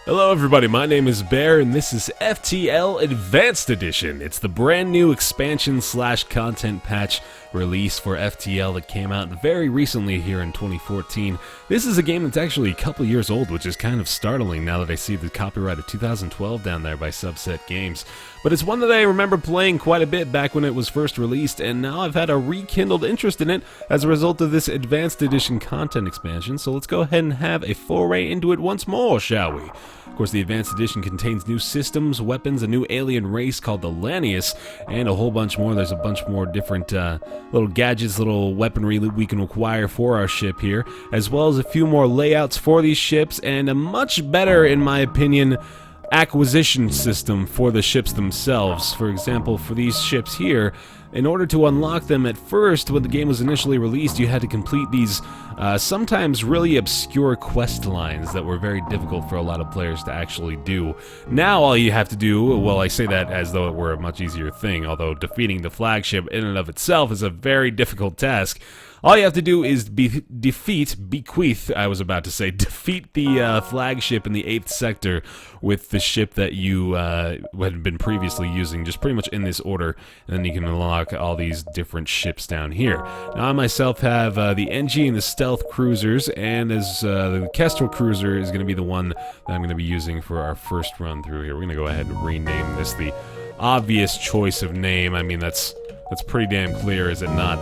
Hello everybody, my name is Baer and this is FTL Advanced Edition. It's the brand new expansion / content patch release for FTL that came out very recently here in 2014. This is a game that's actually a couple years old, which is kind of startling now that I see the copyright of 2012 down there by Subset Games. But it's one that I remember playing quite a bit back when it was first released, and now I've had a rekindled interest in it as a result of this Advanced Edition content expansion, so let's go ahead and have a foray into it once more, shall we? Of course, the Advanced Edition contains new systems, weapons, a new alien race called the Lanius, and a whole bunch more. There's a bunch more different little gadgets, little weaponry that we can acquire for our ship here, as well as a few more layouts for these ships, and a much better, in my opinion, acquisition system for the ships themselves. For example, for these ships here, in order to unlock them at first, when the game was initially released, you had to complete these sometimes really obscure quest lines that were very difficult for a lot of players to actually do. Now all you have to do, well, I say that as though it were a much easier thing, although defeating the flagship in and of itself is a very difficult task. All you have to do is defeat the flagship in the 8th sector with the ship that you had been previously using, just pretty much in this order, and then you can unlock all these different ships down here. Now I myself have the NG and the Stealth cruisers, and as the Kestrel cruiser is going to be the one that I'm going to be using for our first run through here. We're going to go ahead and rename this the obvious choice of name. I mean, that's pretty damn clear, is it not?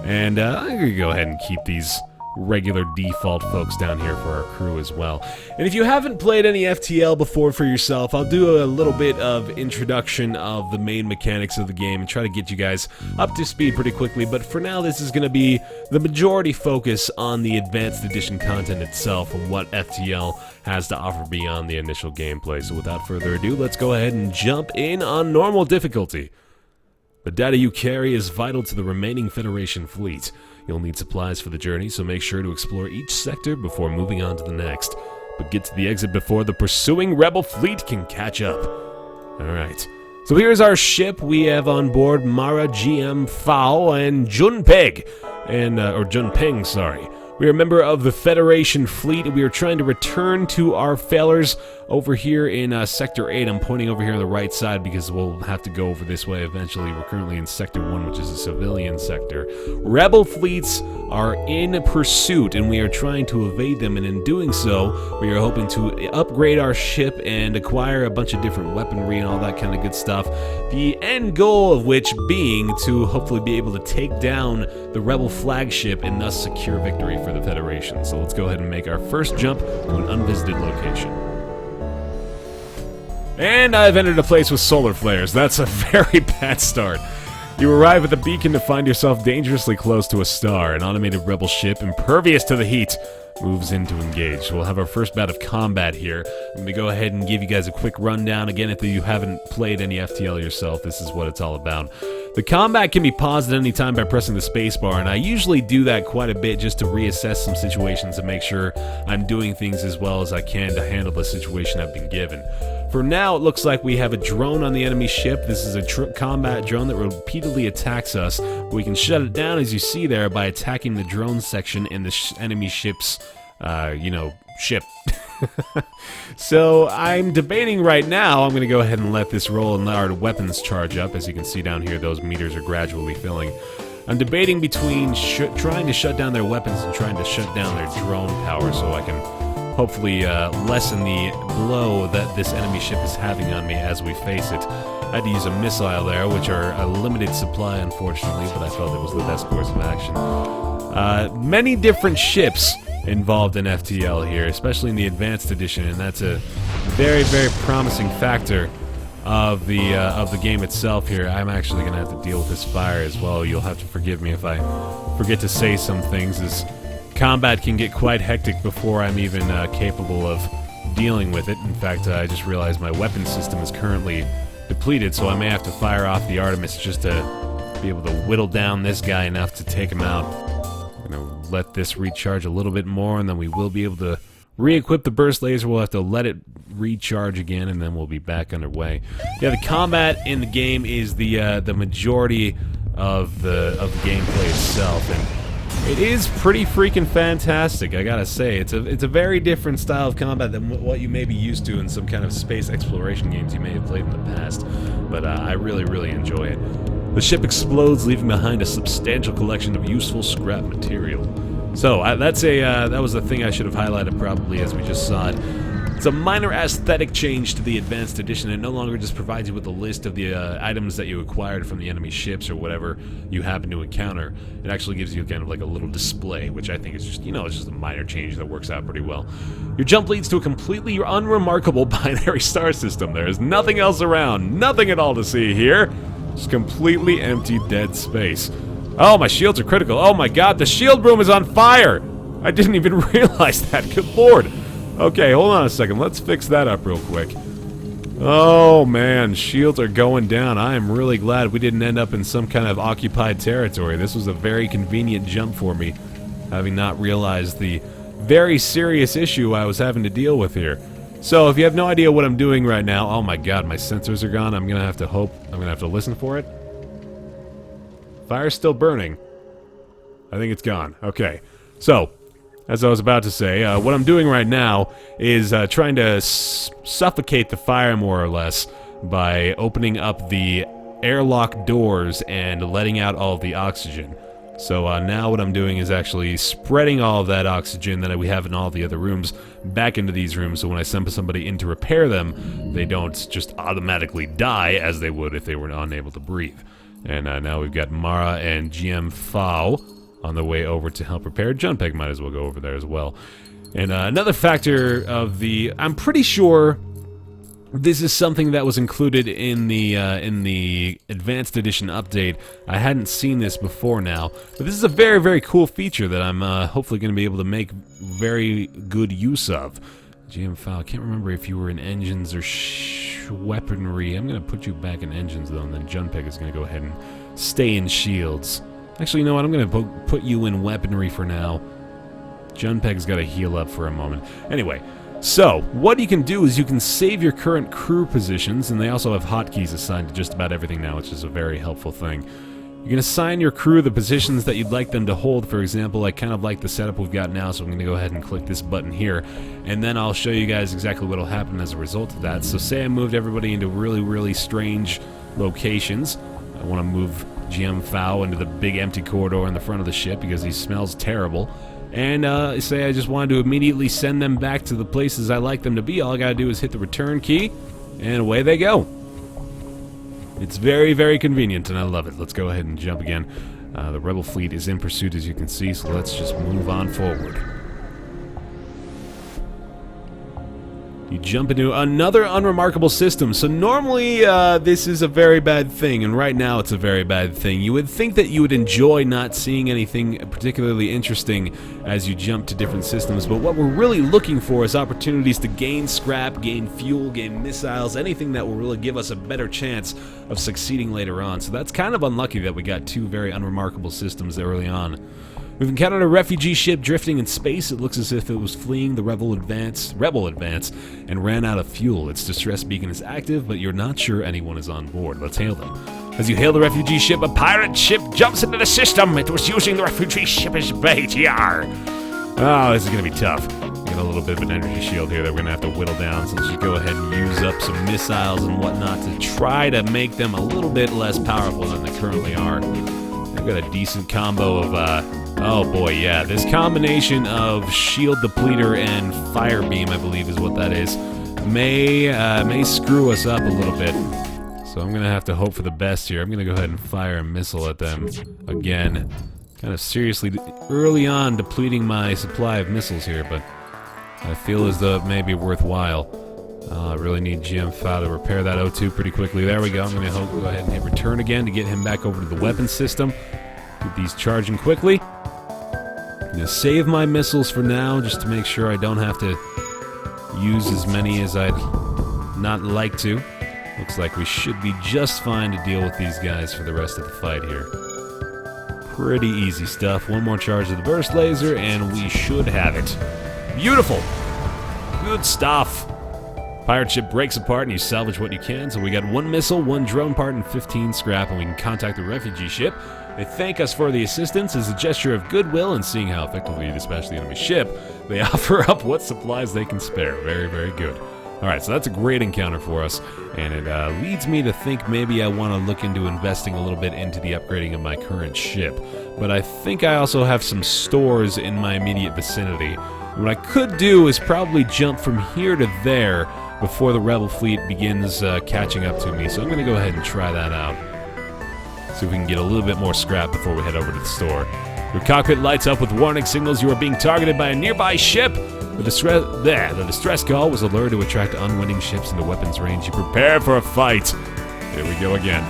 And I'm going to go ahead and keep these regular default folks down here for our crew as well. And if you haven't played any FTL before for yourself, I'll do a little bit of introduction of the main mechanics of the game and try to get you guys up to speed pretty quickly. But for now, this is going to be the majority focus on the Advanced Edition content itself and what FTL has to offer beyond the initial gameplay. So without further ado, let's go ahead and jump in on normal difficulty. The data you carry is vital to the remaining Federation fleet. You'll need supplies for the journey, so make sure to explore each sector before moving on to the next. But get to the exit before the pursuing rebel fleet can catch up. Alright, so here's our ship. We have on board Mara GM Fao and Junpeng, or Junpeng, sorry. We are a member of the Federation fleet, and we are trying to return to our failures over here in Sector 8. I'm pointing over here on the right side because we'll have to go over this way eventually. We're currently in Sector 1, which is a civilian sector. Rebel fleets are in pursuit, and we are trying to evade them, and in doing so, we are hoping to upgrade our ship and acquire a bunch of different weaponry and all that kind of good stuff. The end goal of which being to hopefully be able to take down the Rebel flagship and thus secure victory for the Federation. So let's go ahead and make our first jump to an unvisited location. And I've entered a place with solar flares. That's a very bad start. You arrive at the beacon to find yourself dangerously close to a star. An automated rebel ship, impervious to the heat, moves in to engage. We'll have our first bout of combat here. I'm going to go ahead and give you guys a quick rundown. Again, if you haven't played any FTL yourself, this is what it's all about. The combat can be paused at any time by pressing the spacebar, and I usually do that quite a bit just to reassess some situations and make sure I'm doing things as well as I can to handle the situation I've been given. For now, it looks like we have a drone on the enemy ship. This is a combat drone that repeatedly attacks us. We can shut it down, as you see there, by attacking the drone section in the enemy ship's, ship. So I'm debating right now. I'm going to go ahead and let this roll and let our weapons charge up. As you can see down here, those meters are gradually filling. I'm debating between trying to shut down their weapons and trying to shut down their drone power so I can hopefully lessen the blow that this enemy ship is having on me as we face it. I had to use a missile there, which are a limited supply, unfortunately, but I felt it was the best course of action. Many different ships involved in FTL here, especially in the Advanced Edition, and that's a very, very promising factor of the game itself here. I'm actually going to have to deal with this fire as well. You'll have to forgive me if I forget to say some things, as combat can get quite hectic before I'm even capable of dealing with it. In fact, I just realized my weapon system is currently depleted, so I may have to fire off the Artemis just to be able to whittle down this guy enough to take him out. I'm going to let this recharge a little bit more, and then we will be able to re-equip the burst laser. We'll have to let it recharge again, and then we'll be back underway. Yeah, the combat in the game is the majority of the gameplay itself, and It is pretty freaking fantastic, I gotta say. It's a very different style of combat than what you may be used to in some kind of space exploration games you may have played in the past, but I really, really enjoy it. The ship explodes, leaving behind a substantial collection of useful scrap material. So, that was the thing I should have highlighted probably as we just saw it. It's a minor aesthetic change to the Advanced Edition. It no longer just provides you with a list of the items that you acquired from the enemy ships or whatever you happen to encounter. It actually gives you kind of like a little display, which I think is just, it's just a minor change that works out pretty well. Your jump leads to a completely unremarkable binary star system. There is nothing else around, nothing at all to see here. Just completely empty, dead space. Oh, my shields are critical. Oh my god, the shield room is on fire! I didn't even realize that, good lord. Okay, hold on a second. Let's fix that up real quick. Oh, man. Shields are going down. I am really glad we didn't end up in some kind of occupied territory. This was a very convenient jump for me, having not realized the very serious issue I was having to deal with here. So, if you have no idea what I'm doing right now... Oh, my God. My sensors are gone. I'm going to have to hope... I'm going to have to listen for it. Fire's still burning. I think it's gone. Okay. So... as I was about to say, what I'm doing right now is trying to suffocate the fire more or less by opening up the airlock doors and letting out all of the oxygen. So now what I'm doing is actually spreading all of that oxygen that we have in all the other rooms back into these rooms, so when I send somebody in to repair them, they don't just automatically die as they would if they were unable to breathe. And now we've got Mara and GM Fao on the way over to help repair. Junpeg might as well go over there as well. And another factor of the... I'm pretty sure this is something that was included in the Advanced Edition update. I hadn't seen this before now, but this is a very, very cool feature that I'm hopefully going to be able to make very good use of. GM File, I can't remember if you were in engines or weaponry. I'm going to put you back in engines, though, and then Junpeg is going to go ahead and stay in shields. Actually, you know what? I'm going to put you in weaponry for now. Junpeg's got to heal up for a moment. Anyway, so what you can do is you can save your current crew positions, and they also have hotkeys assigned to just about everything now, which is a very helpful thing. You can assign your crew the positions that you'd like them to hold. For example, I kind of like the setup we've got now, so I'm going to go ahead and click this button here, and then I'll show you guys exactly what will happen as a result of that. So say I moved everybody into really, really strange locations. I want to move GM Fao into the big empty corridor in the front of the ship because he smells terrible. And say I just wanted to immediately send them back to the places I like them to be. All I gotta do is hit the return key, and away they go. It's very, very convenient, and I love it. Let's go ahead and jump again. The Rebel fleet is in pursuit, as you can see, so let's just move on forward. You jump into another unremarkable system. So normally this is a very bad thing, and right now it's a very bad thing. You would think that you would enjoy not seeing anything particularly interesting as you jump to different systems, but what we're really looking for is opportunities to gain scrap, gain fuel, gain missiles, anything that will really give us a better chance of succeeding later on. So that's kind of unlucky that we got two very unremarkable systems early on. We've encountered a refugee ship drifting in space. It looks as if it was fleeing the Rebel advance, and ran out of fuel. Its distress beacon is active, but you're not sure anyone is on board. Let's hail them. As you hail the refugee ship, a pirate ship jumps into the system. It was using the refugee ship as bait. Yar! Oh, this is going to be tough. We got a little bit of an energy shield here that we're going to have to whittle down, so let's just go ahead and use up some missiles and whatnot to try to make them a little bit less powerful than they currently are. They've got a decent combo of... oh boy, yeah, this combination of shield depleter and fire beam, I believe is what that is, may screw us up a little bit. So I'm gonna have to hope for the best here. I'm gonna go ahead and fire a missile at them again. Kind of seriously early on depleting my supply of missiles here, but I feel as though it may be worthwhile. I really need GM Fao to repair that O2 pretty quickly. There we go. I'm gonna go ahead and hit return again to get him back over to the weapon system. Get these charging quickly. I'm going to save my missiles for now, just to make sure I don't have to use as many as I'd not like to. Looks like we should be just fine to deal with these guys for the rest of the fight here. Pretty easy stuff. One more charge of the burst laser, and we should have it. Beautiful! Good stuff! Pirate ship breaks apart, and you salvage what you can, so we got one missile, one drone part, and 15 scrap, and we can contact the refugee ship. They thank us for the assistance as a gesture of goodwill, and seeing how effectively we dispatch the enemy ship, they offer up what supplies they can spare. Very, very good. Alright, so that's a great encounter for us, and it leads me to think maybe I want to look into investing a little bit into the upgrading of my current ship. But I think I also have some stores in my immediate vicinity. What I could do is probably jump from here to there before the rebel fleet begins catching up to me, so I'm going to go ahead and try that out. See if we can get a little bit more scrap before we head over to the store. Your cockpit lights up with warning signals. You are being targeted by a nearby ship. The distress call was a lure to attract unwitting ships into weapons range. You prepare for a fight. There we go again.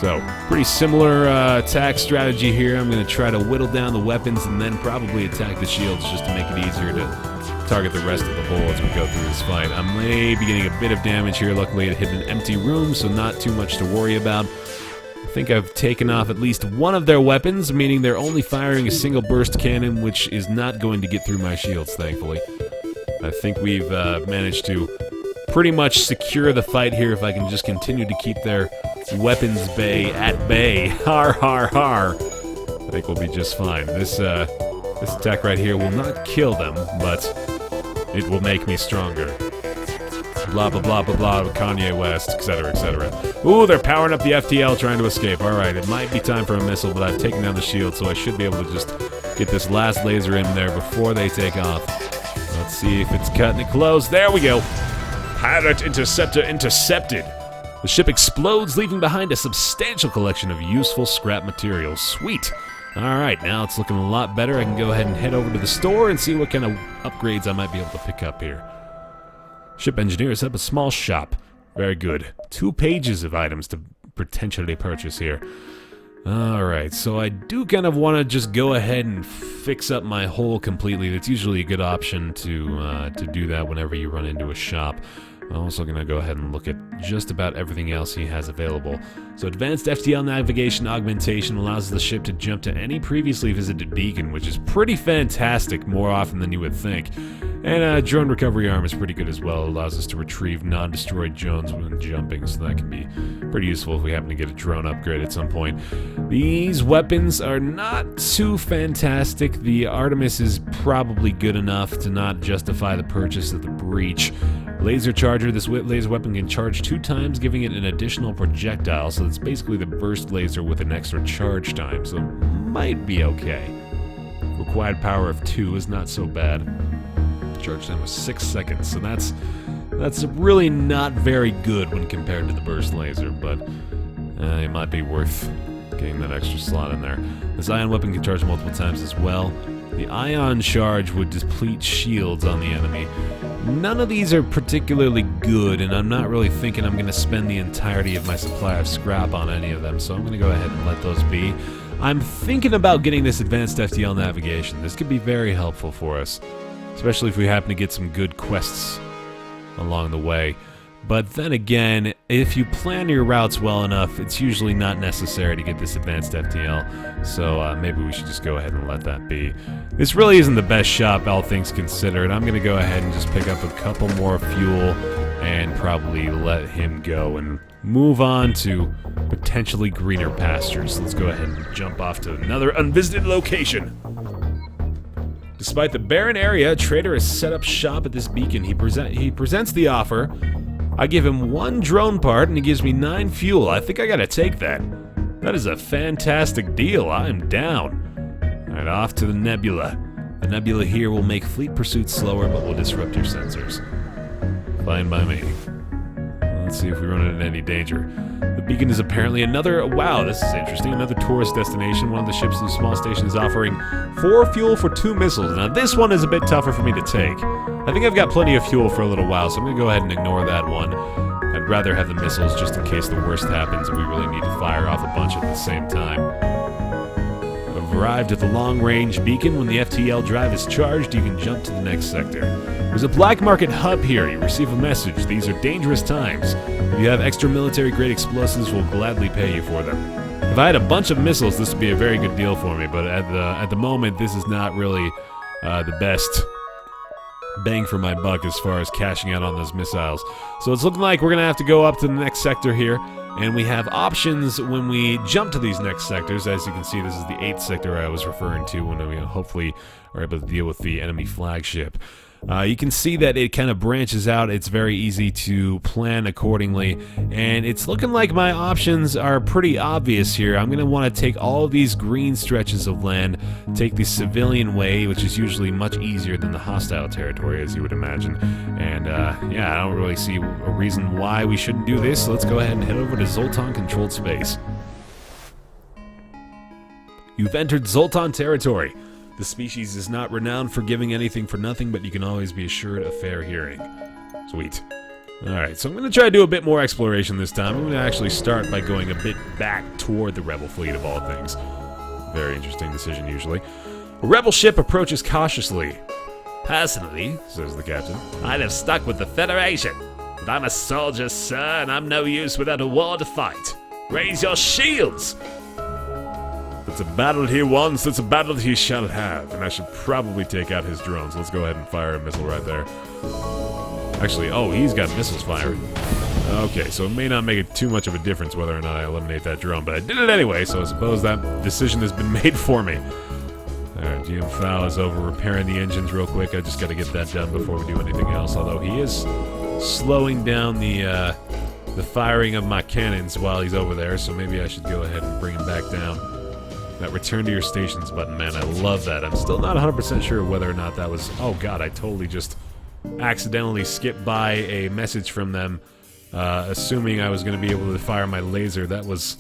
So, pretty similar attack strategy here. I'm going to try to whittle down the weapons and then probably attack the shields just to make it easier to target the rest of the hull as we go through this fight. I may be getting a bit of damage here. Luckily, it hit an empty room, so not too much to worry about. I think I've taken off at least one of their weapons, meaning they're only firing a single burst cannon, which is not going to get through my shields, thankfully. I think we've managed to pretty much secure the fight here if I can just continue to keep their weapons bay at bay. Har, har, har. I think we'll be just fine. This attack right here will not kill them, but it will make me stronger. Blah, blah, blah, blah, blah, Kanye West, etc., etc. Ooh, they're powering up the FTL trying to escape. Alright, it might be time for a missile, but I've taken down the shield, so I should be able to just get this last laser in there before they take off. Let's see if it's cutting it close. There we go. Pirate interceptor intercepted. The ship explodes, leaving behind a substantial collection of useful scrap materials. Sweet. Alright, now it's looking a lot better. I can go ahead and head over to the store and see what kind of upgrades I might be able to pick up here. Ship engineer set up a small shop. Very good. 2 pages of items to potentially purchase here. Alright, so I do kind of want to just go ahead and fix up my hull completely. That's usually a good option to do that whenever you run into a shop. I'm also going to go ahead and look at just about everything else he has available. So advanced FTL navigation augmentation allows the ship to jump to any previously visited beacon, which is pretty fantastic, more often than you would think. And drone recovery arm is pretty good as well. It allows us to retrieve non-destroyed drones when jumping, so that can be pretty useful if we happen to get a drone upgrade at some point. These weapons are not too fantastic. The Artemis is probably good enough to not justify the purchase of the Breach. Laser charger. This laser weapon can charge 2 times, giving it an additional projectile, so it's basically the burst laser with an extra charge time, so it might be okay. Required power of 2 is not so bad. Charge time was 6 seconds, so that's really not very good when compared to the burst laser, but it might be worth getting that extra slot in there. This ion weapon can charge multiple times as well. The ion charge would deplete shields on the enemy. None of these are particularly good, and I'm not really thinking I'm going to spend the entirety of my supply of scrap on any of them, so I'm going to go ahead and let those be. I'm thinking about getting this advanced FTL navigation. This could be very helpful for us, especially if we happen to get some good quests along the way. But then again, if you plan your routes well enough, it's usually not necessary to get this advanced FTL, so maybe we should just go ahead and let that be. This really isn't the best shop, all things considered. I'm going to go ahead and just pick up a couple more fuel and probably let him go and move on to potentially greener pastures. Let's go ahead and jump off to another unvisited location. Despite the barren area, a trader has set up shop at this beacon. He presents the offer. I give him 1 drone part and he gives me 9 fuel. I think I gotta take that. That is a fantastic deal. I'm down. Alright, off to the nebula. The nebula here will make fleet pursuit slower, but will disrupt your sensors. Fine by me. Let's see if we run into any danger. The beacon is apparently another... Wow, this is interesting. Another tourist destination. One of the ships in the small station is offering 4 fuel for 2 missiles. Now, this one is a bit tougher for me to take. I think I've got plenty of fuel for a little while, so I'm going to go ahead and ignore that one. I'd rather have the missiles just in case the worst happens and we really need to fire off a bunch at the same time. I've arrived at the long-range beacon. When the FTL drive is charged, you can jump to the next sector. There's a black market hub here. You receive a message. These are dangerous times. If you have extra military-grade explosives, we'll gladly pay you for them. If I had a bunch of missiles, this would be a very good deal for me, but at the moment, this is not really the best bang for my buck as far as cashing out on those missiles. So it's looking like we're going to have to go up to the next sector here. And we have options when we jump to these next sectors. As you can see, this is the 8th sector I was referring to when we hopefully are able to deal with the enemy flagship. You can see that it kind of branches out. It's very easy to plan accordingly, and it's looking like my options are pretty obvious here. I'm going to want to take all of these green stretches of land, take the civilian way, which is usually much easier than the hostile territory, as you would imagine. And yeah, I don't really see a reason why we shouldn't do this, so let's go ahead and head over to Zoltan controlled space. You've entered Zoltan territory. The species is not renowned for giving anything for nothing, but you can always be assured of fair hearing. Sweet. Alright, so I'm going to try to do a bit more exploration this time. I'm going to actually start by going a bit back toward the rebel fleet of all things. Very interesting decision, usually. A rebel ship approaches cautiously. Personally, Says the captain. I'd have stuck with the Federation. But I'm a soldier, sir, and I'm no use without a war to fight. Raise your shields! It's a battle he wants, it's a battle he shall have. And I should probably take out his drones. Let's go ahead and fire a missile right there. Actually, oh, he's got missiles firing. Okay, so it may not make it too much of a difference whether or not I eliminate that drone, but I did it anyway, so I suppose that decision has been made for me. Alright, GM Fowl is over repairing the engines real quick. I just gotta get that done before we do anything else, although he is slowing down the firing of my cannons while he's over there, so maybe I should go ahead and bring him back down. That return to your stations button, man, I love that. I'm still not 100% sure whether or not that was... Oh god, I totally just accidentally skipped by a message from them, assuming I was going to be able to fire my laser. That was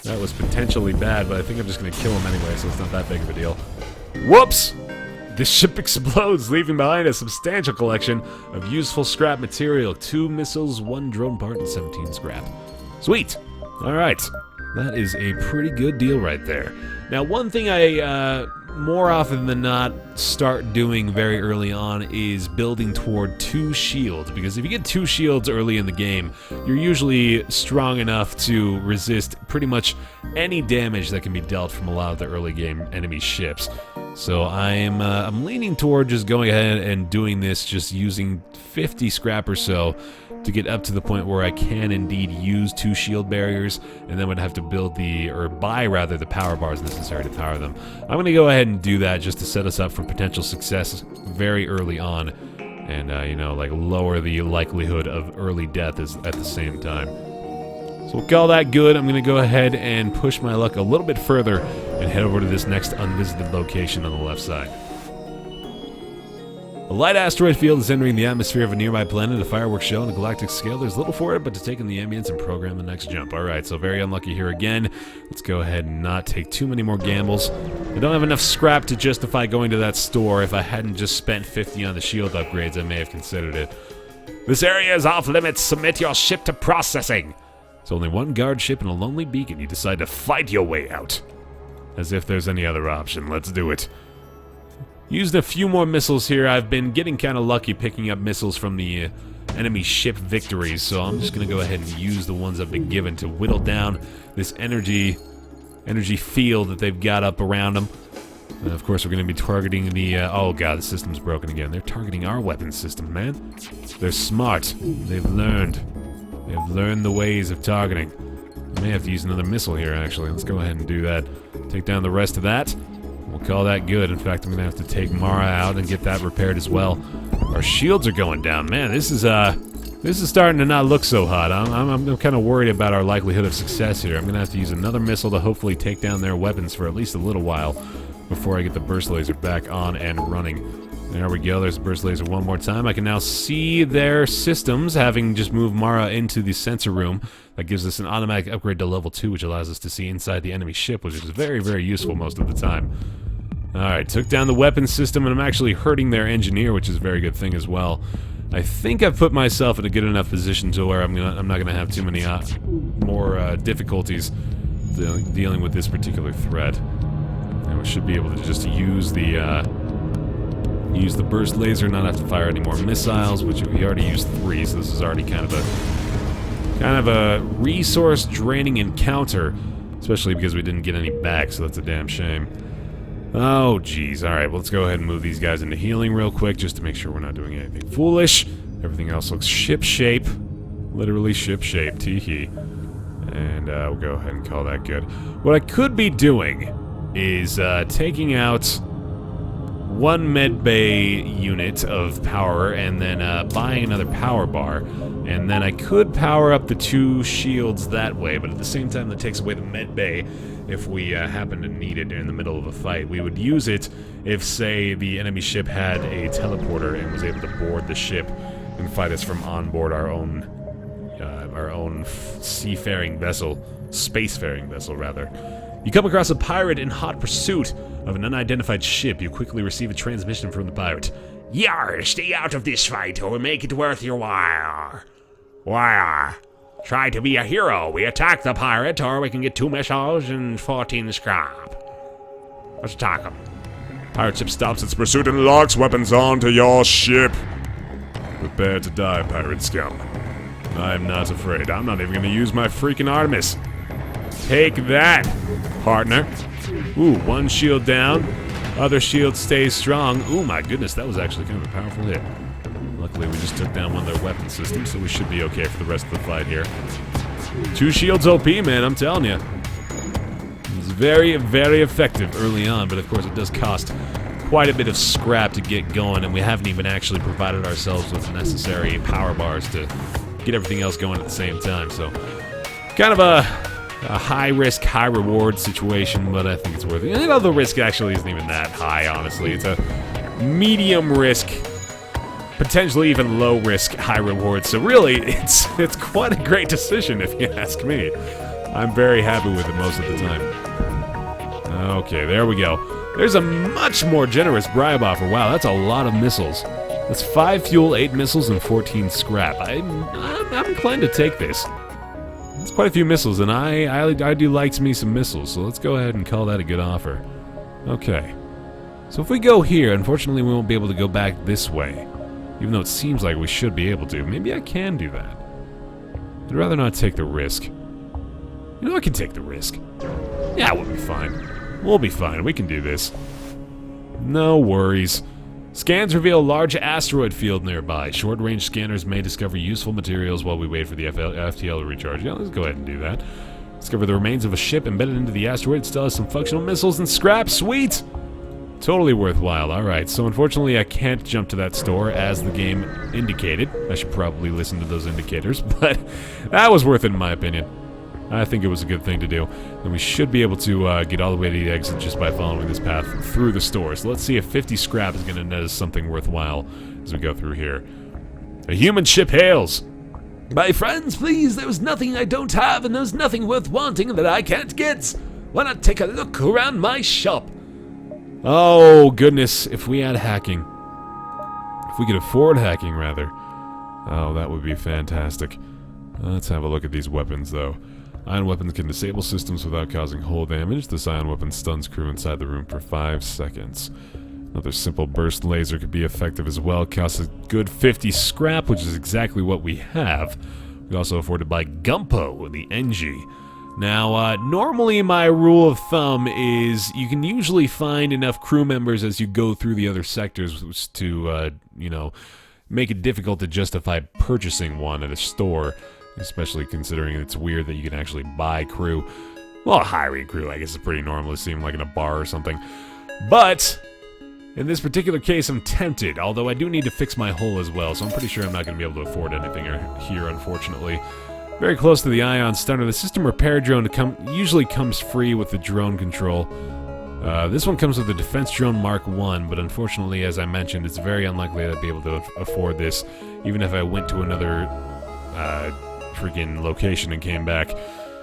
potentially bad, but I think I'm just going to kill him anyway, so it's not that big of a deal. Whoops! This ship explodes, leaving behind a substantial collection of useful scrap material. 2 missiles, 1 drone part, and 17 scrap. Sweet! Alright. That is a pretty good deal right there. Now, one thing I, more often than not, start doing very early on is building toward 2 shields, because if you get 2 shields early in the game, you're usually strong enough to resist pretty much any damage that can be dealt from a lot of the early game enemy ships. So I'm leaning toward just going ahead and doing this, just using 50 scrap or so to get up to the point where I can indeed use 2 shield barriers, and then would have to build buy the power bars necessary to power them. I'm going to go ahead and do that just to set us up for potential success very early on, and you know, like lower the likelihood of early death at the same time. So we'll call that good. I'm going to go ahead and push my luck a little bit further and head over to this next unvisited location on the left side. A light asteroid field is entering the atmosphere of a nearby planet, a fireworks show on a galactic scale. There's little for it but to take in the ambience and program the next jump. Alright, so very unlucky here again. Let's go ahead and not take too many more gambles. I don't have enough scrap to justify going to that store. If I hadn't just spent 50 on the shield upgrades, I may have considered it. This area is off limits. Submit your ship to processing. It's only 1 guard ship and a lonely beacon. You decide to fight your way out. As if there's any other option. Let's do it. Used a few more missiles here. I've been getting kind of lucky picking up missiles from the enemy ship victories, so I'm just going to go ahead and use the ones I've been given to whittle down this energy field that they've got up around them. Of course, we're going to be targeting the... oh god, the system's broken again. They're targeting our weapons system, man. They're smart. They've learned the ways of targeting. I may have to use another missile here, actually. Let's go ahead and do that. Take down the rest of that. We'll call that good. In fact, I'm going to have to take Mara out and get that repaired as well. Our shields are going down. Man, this is starting to not look so hot. I'm kind of worried about our likelihood of success here. I'm going to have to use another missile to hopefully take down their weapons for at least a little while before I get the burst laser back on and running. There we go. There's the burst laser one more time. I can now see their systems, having just moved Mara into the sensor room. That gives us an automatic upgrade to level 2, which allows us to see inside the enemy ship, which is very, very useful most of the time. Alright, took down the weapons system, and I'm actually hurting their engineer, which is a very good thing as well. I think I've put myself in a good enough position to where I'm not going to have too many more difficulties dealing with this particular threat. And we should be able to just use the burst laser, not have to fire any more missiles, which we already used 3, so this is already kind of a resource draining encounter, especially because we didn't get any back, so that's a damn shame. Oh geez, alright, well, let's go ahead and move these guys into healing real quick just to make sure we're not doing anything foolish. Everything else looks ship shape. Literally ship shape, tee-hee. And we'll go ahead and call that good. What I could be doing is taking out one medbay unit of power and then buying another power bar. And then I could power up the 2 shields that way, but at the same time that takes away the medbay if we happen to need it in the middle of a fight. We would use it if, say, the enemy ship had a teleporter and was able to board the ship and fight us from on board our own seafaring vessel, spacefaring vessel, rather. You come across a pirate in hot pursuit of an unidentified ship. You quickly receive a transmission from the pirate. Yar, stay out of this fight or make it worth your while. Wire. Try to be a hero. We attack the pirate, or we can get 2 missiles and 14 scrap. Let's attack him. Pirate ship stops its pursuit and locks weapons onto your ship. Prepare to die, pirate scum. I'm not afraid. I'm not even going to use my freaking Artemis. Take that, partner. Ooh, 1 shield down. Other shield stays strong. Ooh, my goodness, that was actually kind of a powerful hit. Luckily, we just took down one of their weapon systems, so we should be okay for the rest of the fight here. 2 shields OP, man, I'm telling you. It's very, very effective early on, but of course it does cost quite a bit of scrap to get going, and we haven't even actually provided ourselves with the necessary power bars to get everything else going at the same time. So, kind of a high-risk, high-reward situation, but I think it's worth it. You know, the risk actually isn't even that high, honestly. It's a medium-risk, potentially even low-risk, high-reward. So really, it's quite a great decision, if you ask me. I'm very happy with it most of the time. Okay, there we go. There's a much more generous bribe offer. Wow, that's a lot of missiles. That's 5 fuel, 8 missiles, and 14 scrap. I'm inclined to take this. It's quite a few missiles, and I do like me some missiles, so let's go ahead and call that a good offer. Okay. So if we go here, unfortunately we won't be able to go back this way. Even though it seems like we should be able to. Maybe I can do that. I'd rather not take the risk. You know, I can take the risk. Yeah, we'll be fine. We'll be fine. We can do this. No worries. Scans reveal a large asteroid field nearby. Short-range scanners may discover useful materials while we wait for the FTL to recharge. Yeah, let's go ahead and do that. Discover the remains of a ship embedded into the asteroid. It still has some functional missiles and scrap. Sweet! Totally worthwhile. Alright, so unfortunately I can't jump to that store as the game indicated. I should probably listen to those indicators, but that was worth it in my opinion. I think it was a good thing to do. And we should be able to get all the way to the exit just by following this path through the store. So let's see if 50 scrap is going to net us something worthwhile as we go through here. A human ship hails. My friends, please, there's nothing I don't have and there's nothing worth wanting that I can't get. Why not take a look around my shop? Oh, goodness, if we had hacking. If we could afford hacking, rather. Oh, that would be fantastic. Let's have a look at these weapons, though. Ion weapons can disable systems without causing hull damage. This ion weapon stuns crew inside the room for 5 seconds. Another simple burst laser could be effective as well. Costs a good 50 scrap, which is exactly what we have. We can also afford to buy Gumpo, the NG. Now, normally my rule of thumb is you can usually find enough crew members as you go through the other sectors to, you know, make it difficult to justify purchasing one at a store. Especially considering it's weird that you can actually buy crew. Well, hiring crew, I guess, is pretty normal. It seems like in a bar or something. But in this particular case, I'm tempted. Although I do need to fix my hull as well, so I'm pretty sure I'm not going to be able to afford anything here, unfortunately. Very close to the Ion Stunner. The system repair drone usually comes free with the drone control. This one comes with the Defense Drone Mark 1, but unfortunately, as I mentioned, it's very unlikely that I'd be able to afford this, even if I went to another freaking location and came back.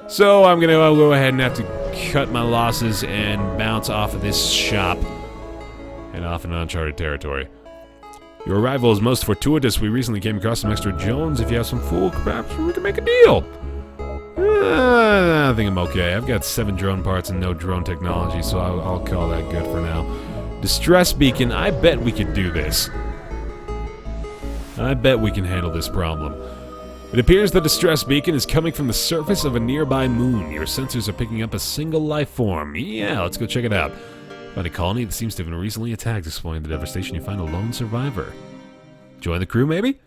So I'm gonna go ahead and have to cut my losses and bounce off of this shop and off in uncharted territory. Your arrival is most fortuitous. We recently came across some extra drones. If you have some fuel, perhaps we can make a deal. I think I'm okay. I've got 7 drone parts and no drone technology, so I'll call that good for now. Distress beacon. I bet we could do this. I bet we can handle this problem. It appears the distress beacon is coming from the surface of a nearby moon. Your sensors are picking up a single life form. Yeah, let's go check it out. Find a colony that seems to have been recently attacked. Exploring the devastation, you find a lone survivor. Join the crew, maybe?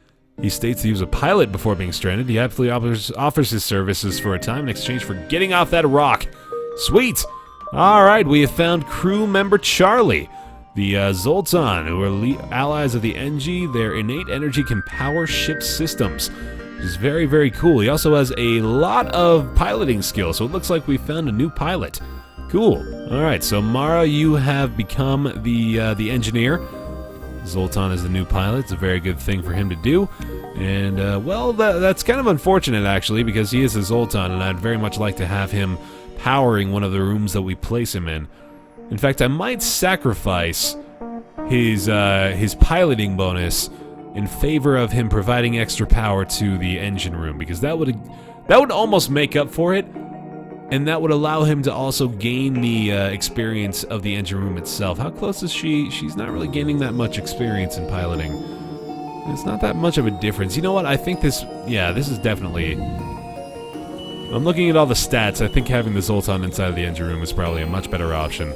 He states he was a pilot before being stranded. He happily offers his services for a time in exchange for getting off that rock. Sweet! Alright, we have found crew member Charlie. The Zoltan, who are elite allies of the NG. Their innate energy can power ship systems, which is very, very cool. He also has a lot of piloting skills, so it looks like we found a new pilot. Cool. Alright, so Mara, you have become the engineer. Zoltan is the new pilot. It's a very good thing for him to do. And, well, that's kind of unfortunate, actually, because he is a Zoltan, and I'd very much like to have him powering one of the rooms that we place him in. In fact, I might sacrifice his piloting bonus in favor of him providing extra power to the engine room, because that would almost make up for it, and that would allow him to also gain the experience of the engine room itself. How close is she? She's not really gaining that much experience in piloting. It's not that much of a difference. You know what? I think this is definitely... I'm looking at all the stats. I think having the Zoltan inside of the engine room is probably a much better option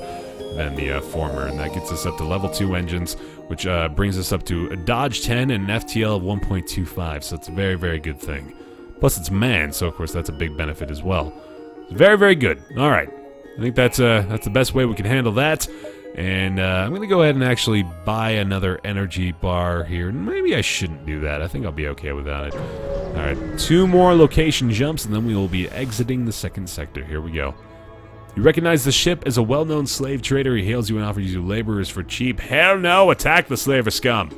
than the former, and that gets us up to level 2 engines, which brings us up to a Dodge 10 and an FTL of 1.25, so it's a very, very good thing. Plus it's manned, so of course that's a big benefit as well. Very, very good. Alright, I think that's the best way we can handle that, and I'm going to go ahead and actually buy another energy bar here. Maybe I shouldn't do that. I think I'll be okay without it. Alright, 2 more location jumps, and then we will be exiting the second sector. Here we go. You recognize the ship as a well-known slave trader. He hails you and offers you laborers for cheap. Hell no! Attack the slaver scum!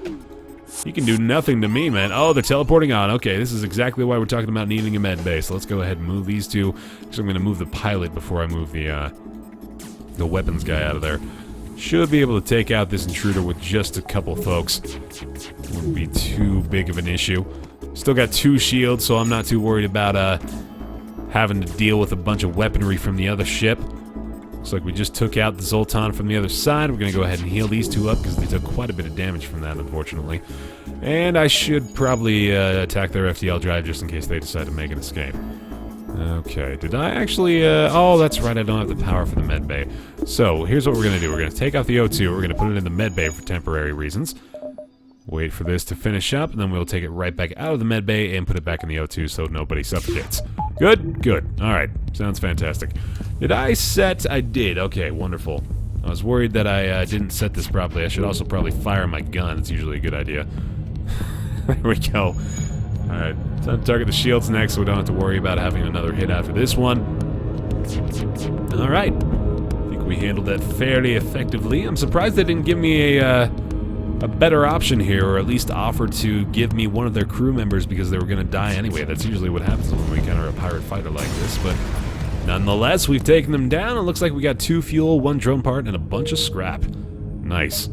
He can do nothing to me, man. Oh, they're teleporting on. Okay, this is exactly why we're talking about needing a med bay. So let's go ahead and move these two. Actually, I'm going to move the pilot before I move the weapons guy out of there. Should be able to take out this intruder with just a couple folks. Wouldn't be too big of an issue. Still got 2 shields, so I'm not too worried about having to deal with a bunch of weaponry from the other ship. Looks like we just took out the Zoltan from the other side. We're going to go ahead and heal these 2 up because they took quite a bit of damage from that, unfortunately. And I should probably attack their FTL drive just in case they decide to make an escape. Okay, did I actually... oh, that's right, I don't have the power for the med bay. So, here's what we're going to do. We're going to take off the O2. We're going to put it in the med bay for temporary reasons. Wait for this to finish up, and then we'll take it right back out of the med bay and put it back in the O2 so nobody suffocates. Good? Good. Alright. Sounds fantastic. Did I set... I did. Okay, wonderful. I was worried that I didn't set this properly. I should also probably fire my gun. It's usually a good idea. There we go. Alright. Time to target the shields next so we don't have to worry about having another hit after this one. Alright. I think we handled that fairly effectively. I'm surprised they didn't give me a better option here, or at least offer to give me one of their crew members because they were going to die anyway. That's usually what happens when we encounter a pirate fighter like this, but nonetheless, we've taken them down. It looks like we got 2 fuel, 1 drone part, and a bunch of scrap. Nice.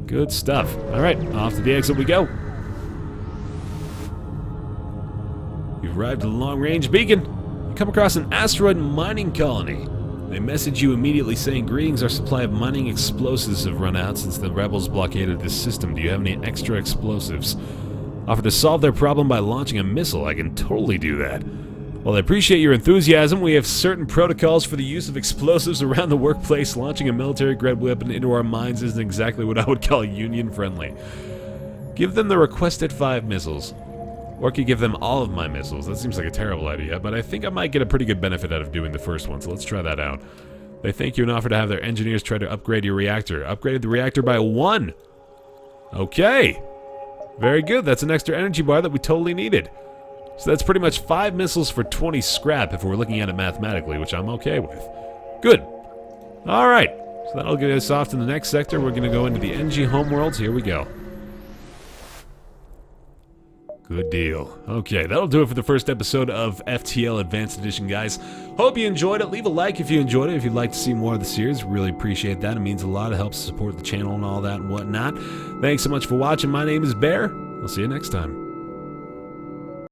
Good stuff. Alright, off to the exit we go. You've arrived at a long-range beacon. You come across an asteroid mining colony. They message you immediately saying, "Greetings, our supply of mining explosives have run out since the rebels blockaded this system. Do you have any extra explosives? Offer to solve their problem by launching a missile. I can totally do that. While I appreciate your enthusiasm, we have certain protocols for the use of explosives around the workplace. Launching a military-grade weapon into our mines isn't exactly what I would call union-friendly. Give them the requested 5 missiles. Or I could give them all of my missiles. That seems like a terrible idea, but I think I might get a pretty good benefit out of doing the first one, so let's try that out. They thank you and offer to have their engineers try to upgrade your reactor. Upgraded the reactor by 1. Okay. Very good. That's an extra energy bar that we totally needed. So that's pretty much 5 missiles for 20 scrap if we're looking at it mathematically, which I'm okay with. Good. Alright. So that'll get us off to the next sector. We're going to go into the NG homeworlds. Here we go. Good deal. Okay, that'll do it for the first episode of FTL Advanced Edition, guys. Hope you enjoyed it. Leave a like if you enjoyed it. If you'd like to see more of the series, really appreciate that. It means a lot. It helps support the channel and all that and whatnot. Thanks so much for watching. My name is Baer. I'll see you next time.